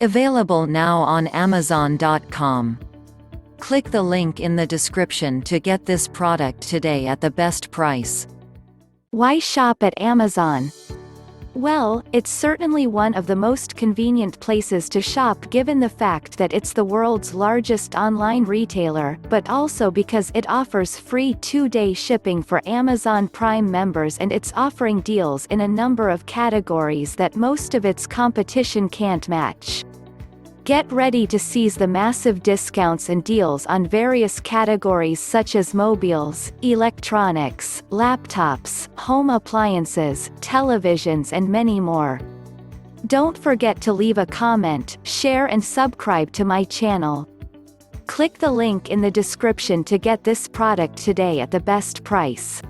Available now on Amazon.com. Click the link in the description to get this product today at the best price. Why shop at Amazon? Well, it's certainly one of the most convenient places to shop given the fact that it's the world's largest online retailer, but also because it offers free 2-day shipping for Amazon Prime members, and it's offering deals in a number of categories that most of its competition can't match. Get ready to seize the massive discounts and deals on various categories such as mobiles, electronics, laptops, home appliances, televisions, and many more. Don't forget to leave a comment, share, and subscribe to my channel. Click the link in the description to get this product today at the best price.